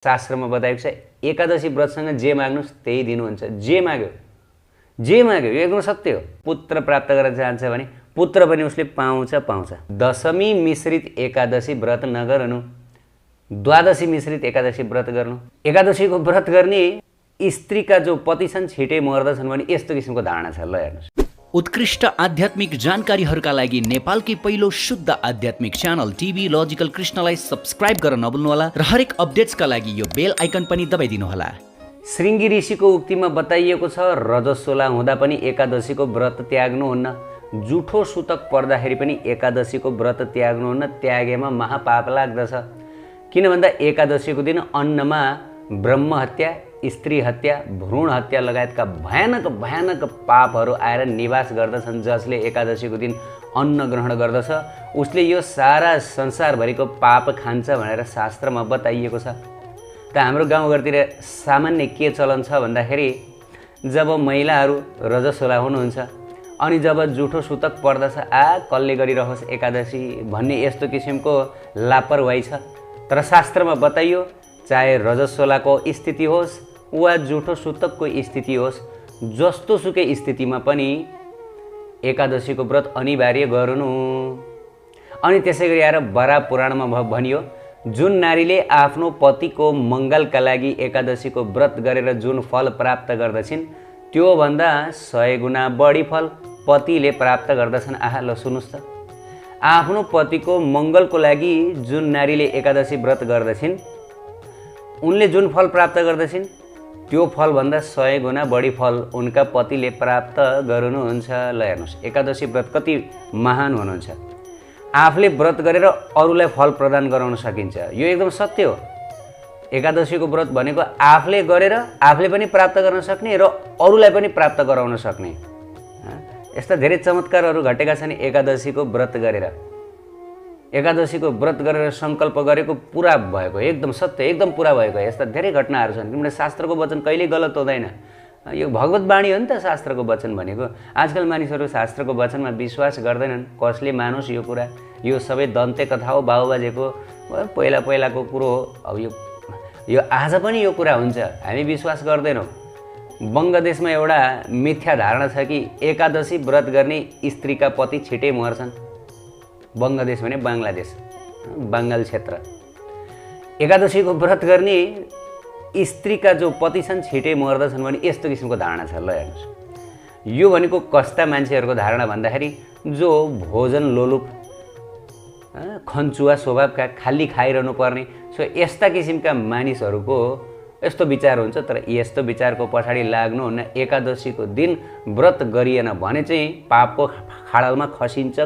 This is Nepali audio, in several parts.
शास्त्रमा बताएको छ एकादशी व्रतसँग जे माग्नुस् त्यही दिनुहुन्छ। जे माग्यो यो एकदम सत्य हो। पुत्र प्राप्त गर्न चाहन्छ भने पुत्र पनि उसले पाउँछ। दशमी मिश्रित एकादशी व्रत नगर्नु, द्वादशी मिश्रित एकादशी व्रत गर्नु। एकादशीको व्रत गर्ने स्त्रीका जो पति छन् छिटै मर्दछन् भने यस्तो किसिमको धारणा छ। ल हेर्नुस्, उत्कृष्ट आध्यात्मिक जानकारीहरूका लागि नेपालकै पहिलो शुद्ध आध्यात्मिक च्यानल टिभी लजिकल कृष्णलाई सब्स्क्राइब गर्न नभुल्नुहोला र हरेक अपडेट्सका लागि यो बेल आइकन पनि दबाइदिनुहोला। श्रृंगी ऋषिको उक्तिमा बताइएको छ रजस्वला हुँदा पनि एकादशीको व्रत त्याग्नुहुन्न, जुठो सुतक पर्दाखेरि पनि एकादशीको व्रत त्याग्नुहुन्न, त्यागेमा महापाप लाग्दछ। किन भन्दा एकादशीको दिन अन्नमा ब्रह्म हत्या, स्त्री हत्या, भ्रूण हत्या लगायतका भयानक पापहरू आएर निवास गर्दछन्। जसले एकादशीको दिन अन्न ग्रहण गर्दछ उसले यो सारा संसारभरिको पाप खान्छ भनेर शास्त्रमा बताइएको छ। त हाम्रो गाउँघरतिर सामान्य के चलन छ भन्दाखेरि जब महिलाहरू रजस्वला हुनुहुन्छ अनि जब जुठो सुतक पर्दछ कसले गरिरहोस् एकादशी भन्ने यस्तो किसिमको लापरवाही छ। तर शास्त्रमा बताइयो चाहे रजस्वलाको स्थिति होस् वा जुठो सुतकको स्थिति होस्, जस्तो सुकै स्थितिमा पनि एकादशीको व्रत अनिवार्य गर्नु। अनि त्यसै गरी आएर बरा पुराणमा भनियो जुन नारीले आफ्नो पतिको मङ्गलका लागि एकादशीको व्रत गरेर जुन फल प्राप्त गर्दछिन् त्यो भन्दा 100 गुणा बढी फल पतिले प्राप्त गर्दछन्। ल सुन्नुस् त, आफ्नो पतिको मङ्गलको लागि जुन नारीले एकादशी व्रत गर्दछिन् उनले जुन फल प्राप्त गर्दछिन् त्यो फलभन्दा 100 गुणा बढी फल उनका पतिले प्राप्त गर्नुहुन्छ। ल हेर्नुहोस्, एकादशी व्रत कति महान हुनुहुन्छ। आफूले व्रत गरेर अरूलाई फल प्रदान गराउन सकिन्छ, यो एकदम सत्य हो। एकादशीको व्रत भनेको आफूले गरेर आफूले पनि प्राप्त गर्न सक्ने र अरूलाई पनि प्राप्त गराउन सक्ने। यस्ता धेरै चमत्कारहरू घटेका छन् एकादशीको व्रत गरेर। एकादशीको व्रत गरेर सङ्कल्प गरेको पुरा भएको, एकदम सत्य, एकदम पुरा भएको यस्ता धेरै घटनाहरू छन्। किनभने शास्त्रको वचन कहिल्यै गलत हुँदैन। यो भगवत वाणी हो नि त शास्त्रको वचन भनेको। आजकल मानिसहरू शास्त्रको वचनमा विश्वास गर्दैनन्। कसले मानोस् यो कुरा? यो सबै दन्ते कथा हो, बाबुबाजेको पहिलाको कुरो हो। अब यो आज पनि यो कुरा हुन्छ, हामी विश्वास गर्दैनौँ। बङ्गलादेशमा एउटा मिथ्या धारणा छ कि एकादशी व्रत गर्ने स्त्रीका पति छिटै मर्छन्। बङ्गलादेश भने बङ्गलादेश, बङ्गाल क्षेत्र। एकादशीको व्रत गर्ने स्त्रीका जो पति छन् छिटै मर्दछन् भने यस्तो किसिमको धारणा छ। ल हेर्नुहोस्, यो भनेको कस्ता मान्छेहरूको धारणा भन्दाखेरि जो भोजन लोलुप खन्चुवा स्वभावका, खाली खाइरहनु पर्ने, सो यस्ता किसिमका मानिसहरूको यस्तो विचार हुन्छ। तर यस्तो विचारको पछाडि लाग्नुहुन्न। एकादशीको दिन व्रत गरिएन भने चाहिँ पापको खाडलमा खसिन्छ।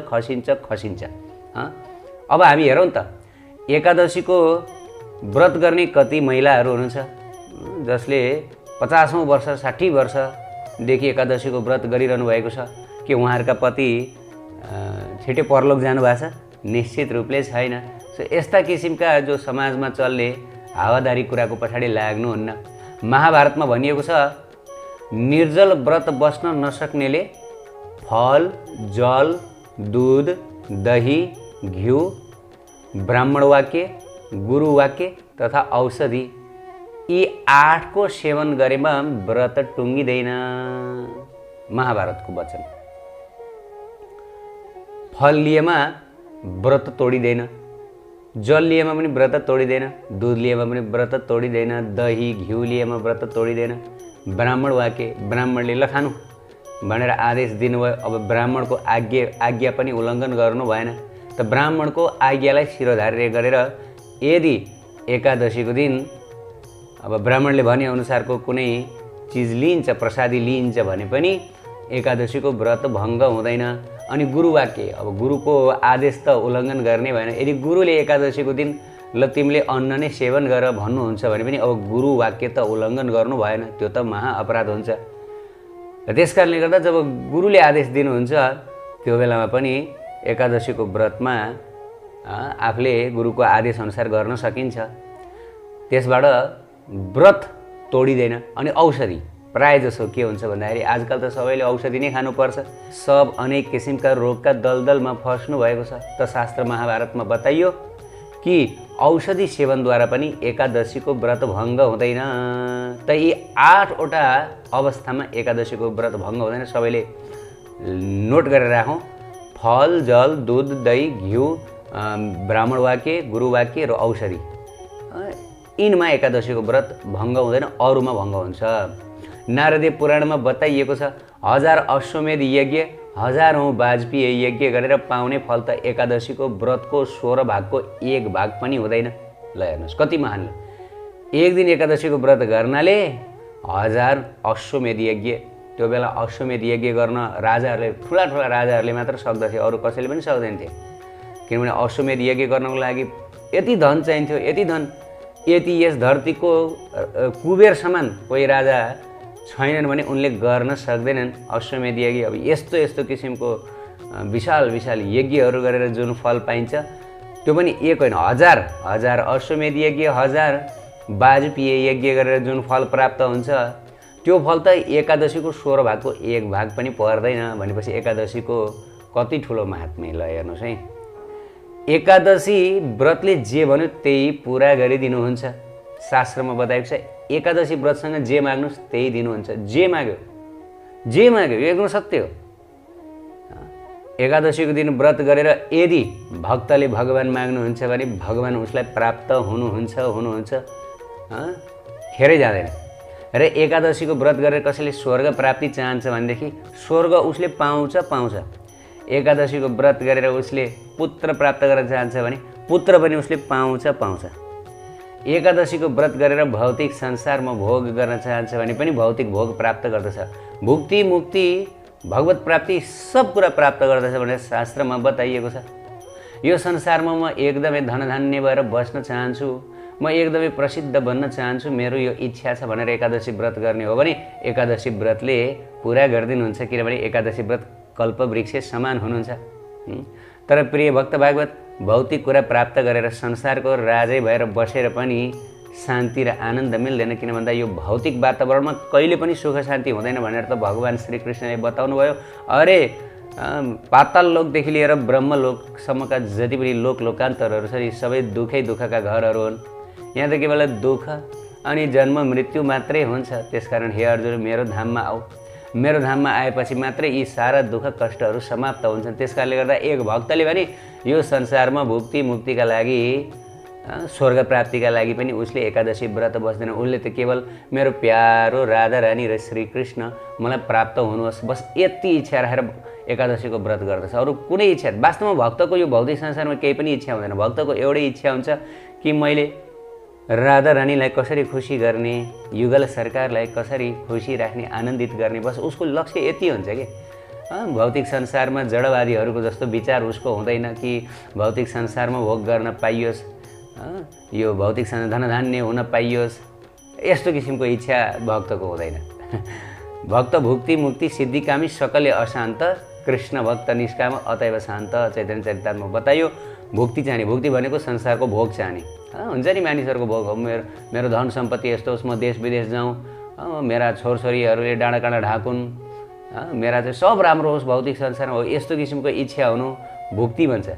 अब हामी हेरौँ त, एकादशीको व्रत गर्ने कति महिलाहरू हुनुहुन्छ जसले 50औं वर्ष 60 वर्षदेखि एकादशीको व्रत गरिरहनु भएको छ। कि उहाँहरूका पति छिटै परलोक जानुभएको छ? निश्चित रूपले छैन। सो यस्ता किसिमका जो समाजमा चल्ने हावादारी कुराको पछाडि लाग्नुहुन्न। महाभारतमा भनिएको छ निर्जल व्रत बस्न नसक्नेले फल, जल, दूध, दही, घिउ, ब्राह्मण वाक्य, गुरु वाक्य तथा औषधि यी 8 को सेवन गरेमा व्रत टुङ्गिँदैन। महाभारतको वचन। फल लिएमा व्रत तोडिँदैन, जल लिएमा पनि व्रत तोडिँदैन, दूध लिएमा पनि व्रत तोडिँदैन, दही घिउ लिएमा व्रत तोडिँदैन। ब्राह्मण वाक्य, ब्राह्मणले ल खानु भनेर आदेश दिनुभयो। अब ब्राह्मणको आज्ञा पनि उल्लङ्घन गर्नु भएन। त ब्राह्मणको आज्ञालाई शिरोधार्य गरेर यदि एकादशीको दिन अब ब्राह्मणले भने अनुसारको कुनै चिज लिइन्छ, प्रसादी लिइन्छ भने पनि एकादशीको व्रत भङ्ग हुँदैन। अनि गुरुवाक्य, अब गुरुको आदेश त उल्लङ्घन गर्ने भएन। यदि गुरुले एकादशीको दिन ल तिमीले अन्न नै सेवन गर भन्नुहुन्छ भने पनि अब गुरुवाक्य त उल्लङ्घन गर्नु भएन, त्यो त महाअपराध हुन्छ। त्यसकारणले गर्दा जब गुरुले आदेश दिनुहुन्छ त्यो बेलामा पनि एकादशीको व्रतमा आफूले गुरुको आदेश अनुसार गर्न सकिन्छ। त्यसबाट व्रत तोडिँदैन। अनि औषधि प्राय जसो के हुन्छ भन्दाखेरि आजकल त सबैले औषधि नै खानुपर्छ। सब अनेक किसिमका रोगका दलदलमा फस्नु भएको छ। त शास्त्र महाभारतमा बताइयो कि औषधि सेवनद्वारा पनि एकादशीको व्रत भङ्ग हुँदैन। त यी 8वटा अवस्थामा एकादशीको व्रत भङ्ग हुँदैन। सबैले नोट गरेर राखौँ। फल, जल, दूध, दही, घिउ, ब्राह्मण वाक्य, गुरु वाक्य र औषधि, यिनमा एकादशीको व्रत भङ्ग हुँदैन, अरूमा भङ्ग हुन्छ। नारदीय पुराणमा बताइएको छ 1000 अश्वमेध यज्ञ, 1000औं वाजपेयी यज्ञ गरेर पाउने फल त एकादशीको व्रतको 16 भागको 1 भाग पनि हुँदैन। ल हेर्नुहोस् कति महान। एक दिन एकादशीको व्रत गर्नाले 1000 अश्वमेध यज्ञ, त्यो बेला अश्वमेध यज्ञ गर्न राजाहरूले, ठुला ठुला राजाहरूले मात्र सक्दथे, अरू कसैले पनि सक्दैन थिए। किनभने अश्वमेध यज्ञ गर्नको लागि यति धन चाहिन्थ्यो, यति धन, यति यस धरतीको कुबेर समान कोही राजा छैनन् भने उनले गर्न सक्दैनन् अश्वमेध यज्ञ। अब यस्तो यस्तो किसिमको विशाल विशाल यज्ञहरू गरेर जुन फल पाइन्छ त्यो पनि एक होइन, 1000 अश्वमेध यज्ञ, 1000 वाजपेयी यज्ञ गरेर जुन फल प्राप्त हुन्छ त्यो फल त एकादशीको 16 भागको 1 भाग पनि पर्दैन। भनेपछि एकादशीको कति ठुलो महात्म्य। ल हेर्नुहोस् है, एकादशी व्रतले जे भन्यो त्यही पुरा गरिदिनुहुन्छ। शास्त्रमा बताएको छ एकादशी व्रतसँग जे माग्नुहोस् त्यही दिनुहुन्छ। जे माग्यो यो एकदम सत्य हो। एकादशीको दिन व्रत गरेर यदि भक्तले भगवान माग्नुहुन्छ भने भगवान उसलाई प्राप्त हुनुहुन्छ, खेरै जाँदैन। र एकादशीको व्रत गरेर कसैले स्वर्ग प्राप्ति चाहन्छ भनेदेखि स्वर्ग उसले पाउँछ। एकादशीको व्रत गरेर उसले पुत्र प्राप्त गर्न चाहन्छ भने पुत्र पनि उसले पाउँछ। एकादशीको व्रत गरेर भौतिक संसारमा भोग गर्न चाहन्छ भने पनि भौतिक भोग प्राप्त गर्दछ। भुक्ति, मुक्ति, भगवत प्राप्ति सब कुरा प्राप्त गर्दछ भनेर शास्त्रमा बताइएको छ। यो संसारमा म एकदमै धनधान्य भएर बस्न चाहन्छु, म एकदमै प्रसिद्ध बन्न चाहन्छु, मेरो यो इच्छा छ भनेर एकादशी व्रत गर्ने हो भने एकादशी व्रतले पुरा गरिदिनुहुन्छ। किनभने एकादशी व्रत कल्पवृक्ष समान हुनुहुन्छ। तर प्रिय भक्त भागवत, भौतिक कुरा प्राप्त गरेर संसारको राजै भएर बसेर पनि शान्ति र आनन्द मिल्दैन। किन भन्दा यो भौतिक वातावरणमा कहिले पनि सुख शान्ति हुँदैन भनेर त भगवान श्रीकृष्णले बताउनु भयो। अरे पाताल लोकदेखि लिएर ब्रह्मलोकसम्मका जति पनि लोकान्तरहरू छ, यी सबै दुःखै दुःखका घरहरू हुन्। यहाँ त केवल दुःख अनि जन्म मृत्यु मात्रै हुन्छ। त्यसकारण हे अर्जुन, मेरो धाममा आऊ। मेरो धाममा आएपछि मात्रै यी सारा दुःख कष्टहरू समाप्त हुन्छन्। त्यसकारणले गर्दा एक भक्तले भने यो संसारमा भुक्ति मुक्तिका लागि, स्वर्ग प्राप्तिका लागि पनि उसले एकादशी व्रत बस्दैन। उसले त केवल मेरो प्यारो राधा रानी र श्रीकृष्ण मलाई प्राप्त हुनुहोस्, बस यति इच्छा राखेर एकादशीको व्रत गर्दछ। अरू कुनै इच्छा, वास्तवमा भक्तको यो भौतिक संसारमा केही पनि इच्छा हुँदैन। भक्तको एउटै इच्छा हुन्छ कि मैले राधा रानीलाई कसरी खुसी गर्ने, युगल सरकारलाई कसरी खुसी राख्ने, आनन्दित गर्ने, बस उसको लक्ष्य यति हुन्छ कि भौतिक संसारमा जडवादीहरूको जस्तो विचार उसको हुँदैन कि भौतिक संसारमा भोग गर्न पाइयोस्, यो भौतिक धनधान्य हुन पाइयोस्, यस्तो किसिमको इच्छा भक्तको हुँदैन। भक्त भुक्ति मुक्ति सिद्धिकामी सकले अशान्त, कृष्ण भक्त निष्काम अतएव शान्त, चैतन्य चरितामा बताइयो। भुक्ति चाहने, भुक्ति भनेको संसारको भोग चाहने हुन्छ नि, मानिसहरूको भोग हो। मेरो धन सम्पत्ति यस्तो होस्, म देश विदेश जाउँ, मेरा छोरछोरीहरूले डाँडा काँडा ढाकुन्, मेरा चाहिँ सब राम्रो होस् भौतिक संसारमा हो, यस्तो किसिमको इच्छा हुनु भुक्ति भन्छ।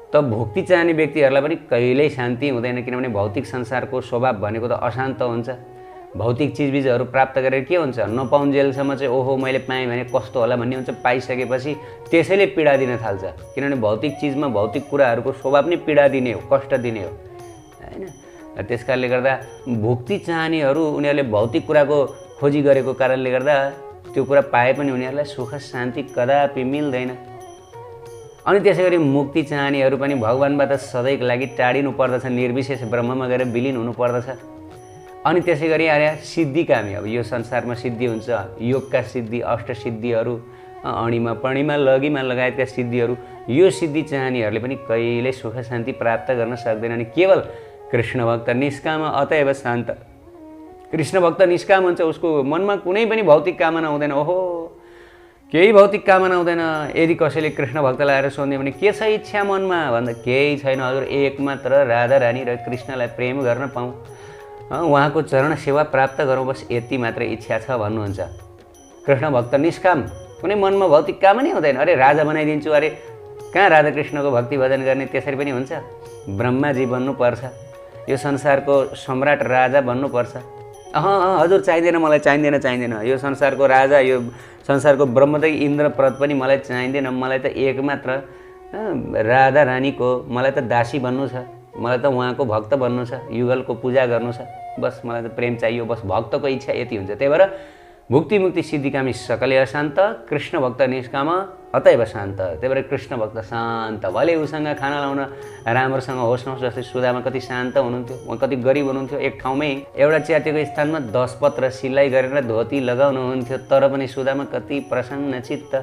त भुक्ति चाहने व्यक्तिहरूलाई पनि कहिल्यै शान्ति हुँदैन। किनभने भौतिक संसारको स्वभाव भनेको त अशान्त हुन्छ। भौतिक चिजबिजहरू प्राप्त गरेर के हुन्छ, नपाउन्जेलसम्म चाहिँ ओहो मैले पाएँ भने कस्तो होला भन्ने हुन्छ। पाइसकेपछि त्यसैले पीडा दिन थाल्छ। किनभने भौतिक चिजमा, भौतिक कुराहरूको स्वभाव नै पीडा दिने हो, कष्ट दिने हो हैन। त्यसकारणले गर्दा भुक्ति चाहनेहरू उनीहरूले भौतिक कुराको खोजी गरेको कारणले गर्दा त्यो कुरा पाए पनि उनीहरूलाई सुख शान्ति कदापि मिल्दैन। अनि त्यसै गरी मुक्ति चाहनेहरू पनि भगवानबाट सधैँको लागि टाढिनु पर्दछ, निर्विशेष ब्रह्ममा गएर विलिन हुनु पर्दछ। अनि त्यसै गरी सिद्धिकामी, अब यो संसारमा सिद्धि हुन्छ, योगका सिद्धि, अष्ट सिद्धिहरू, अणिमा पणिमा लगीमा लगायतका सिद्धिहरू, यो सिद्धि चाहनेहरूले पनि कहिल्यै सुख शान्ति प्राप्त गर्न सक्दैनन्। केवल कृष्ण भक्त निष्काम अतएव शान्त। कृष्ण भक्त निष्काम हुन्छ, उसको मनमा कुनै पनि भौतिक कामना हुँदैन। ओहो केही भौतिक कामना हुँदैन। यदि कसैले कृष्ण भक्तलाई आएर सोध्यो भने के छ इच्छा मनमा भन्दा केही छैन हजुर, एकमात्र राधा रानी र कृष्णलाई प्रेम गर्न पाऊँ, उहाँको चरण सेवा प्राप्त गरौँ, बस यति मात्र इच्छा छ भन्नुहुन्छ। कृष्ण भक्त निष्काम, कुनै मनमा भौतिक काम नै हुँदैन। अरे राजा बनाइदिन्छु, अरे कहाँ राधा कृष्णको भक्ति भजन गर्ने, त्यसरी पनि हुन्छ? ब्रह्माजी बन्नुपर्छ, यो संसारको सम्राट राजा बन्नुपर्छ। हजुर चाहिँदैन, मलाई चाहिँदैन, यो संसारको राजा, यो संसारको ब्रह्मदै इन्द्रप्रद पनि मलाई चाहिँदैन, मलाई त एक मात्र राधा रानीको मलाई त दासी बन्नु छ, मलाई त उहाँको भक्त बन्नु छ, युगलको पूजा गर्नु छ, बस मलाई त प्रेम चाहियो, बस भक्तको इच्छा यति हुन्छ। त्यही भएर भुक्ति मुक्ति सिद्धिकामी सकलै अशान्त, कृष्ण भक्त निष्काम अतएव शान्त। त्यही भएर कृष्ण भक्त शान्त, भले उसँग खाना लाउन राम्रोसँग होस् नहोस्, जस्तै सुदामा कति शान्त हुनुहुन्थ्यो, उहाँ कति गरिब हुनुहुन्थ्यो, एक ठाउँमै एउटा च्यातेको स्थानमा 10 पत्र सिलाइ गरेर धोती लगाउनुहुन्थ्यो, तर पनि सुदामा कति प्रसन्न चित्त।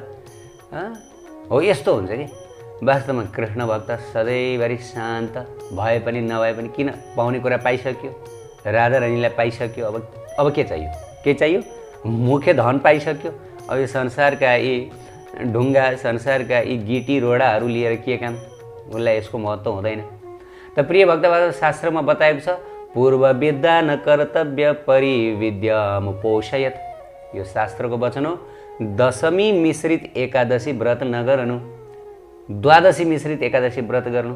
हो यस्तो हुन्छ कि वास्तवमा कृष्ण भक्त सधैँभरि शान्त, भए पनि नभए पनि, किन पाउने कुरा पाइसक्यो, राधा रानीलाई पाइसक्यो, अब के चाहियो, के चाहियो? मुख्य धन पाइसक्यो, अब यो संसारका यी ढुङ्गा, संसारका यी गिटी रोडाहरू लिएर के काम, उसलाई यसको महत्त्व हुँदैन। त प्रिय भक्तवाद शास्त्रमा बताएको छ, पूर्व विद्या न कर्तव्य परिविद्यामुपोषयत, यो शास्त्रको वचन हो। दशमी मिश्रित एकादशी व्रत नगर्नु, द्वादशी मिश्रित एकादशी व्रत गर्नु।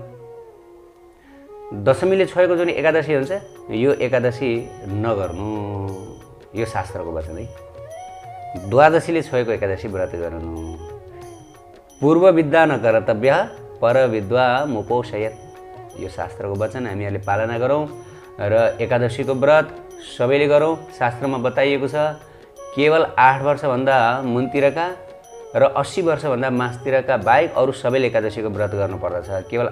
दशमीले छोएको जुन एकादशी हुन्छ यो एकादशी नगर्नु, यो शास्त्रको वचन है। द्वादशीले छोएको एकादशी व्रत गर्नु। पूर्व विद्या न कर्तव्य पर विद्वा मुपोषयत, यो शास्त्रको वचन हामीहरूले पालना गरौँ र एकादशीको व्रत सबैले गरौँ। शास्त्रमा बताइएको छ केवल 8 वर्षभन्दा मुनतिरका र 80 वर्षभन्दा मासतिरका बाहेक अरू सबैले एकादशीको व्रत गर्नुपर्दछ। केवल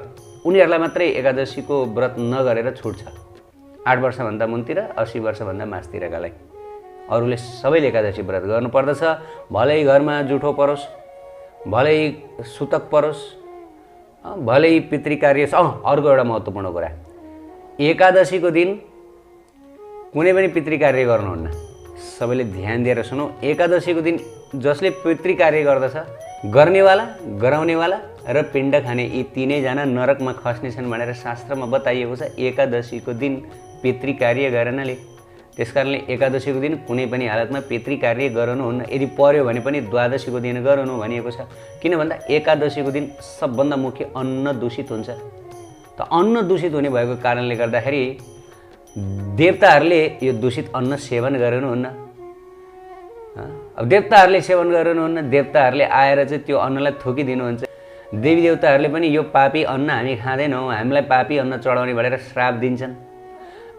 उनीहरूलाई मात्रै एकादशीको व्रत नगरेर छुट छ, 8 वर्षभन्दा मुनतिर, 80 वर्षभन्दा मासतिरकालाई। अरूले सबैले एकादशी व्रत गर्नुपर्दछ। भलै घरमा जुठो परोस्, भलै सुतक परोस्, भलै पितृकार्य। अर्को एउटा महत्त्वपूर्ण कुरा, एकादशीको दिन कुनै पनि पितृकार्य गर्नुहुन्न। सबैले ध्यान दिएर सुनौ, एकादशीको दिन जसले पितृकार्य गर्दछ, गर्नेवाला, गराउनेवाला र पिण्ड खाने यी तीनैजना नरकमा खस्नेछन् भनेर शास्त्रमा बताइएको छ। एकादशीको दिन पितृकार्य गरेनले, त्यसकारणले एकादशीको दिन कुनै पनि हालतमा पितृकार्य गर्नुहुन्न। यदि पर्यो भने पनि द्वादशीको दिन गर्नु भनिएको छ। किन भन्दा एकादशीको दिन सबभन्दा मुख्य अन्न दूषित हुन्छ। त अन्न दूषित हुने भएको कारणले गर्दाखेरि देवताहरूले यो दूषित अन्न सेवन गर्नुहुन्न। अब देवताहरूले सेवन गर्नुहुन्न, देवताहरूले आएर चाहिँ त्यो अन्नलाई थुकिदिनुहुन्छ। देवी देवताहरूले पनि यो पापी अन्न हामी खाँदैनौँ, हामीलाई पापी अन्न चढाउने भनेर श्राप दिन्छन्।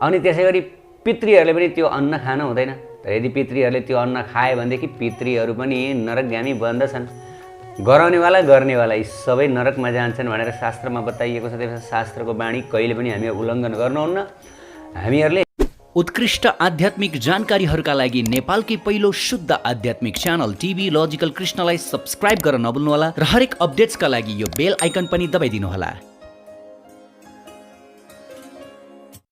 अनि त्यसै गरी पितृहरूले पनि त्यो अन्न खान हुँदैन। तर यदि पितृहरूले त्यो अन्न खाए भनेदेखि पितृहरू पनि नरकगामी बन्दछन्। गराउनेवाला, गर्नेवाला यी सबै नरकमा जान्छन् भनेर शास्त्रमा बताइएको छ। त्यसपछि शास्त्रको बाणी कहिले पनि हामी उल्लङ्घन गर्नुहुन्न। हामीहरूले उत्कृष्ट आध्यात्मिक जानकारीहरूका लागि नेपालकै पहिलो शुद्ध आध्यात्मिक च्यानल टिभी लजिकल कृष्णलाई सब्स्क्राइब गर्न नभुल्नुहोला र हरेक अपडेट्सका लागि यो बेल आइकन पनि दबाइदिनुहोला।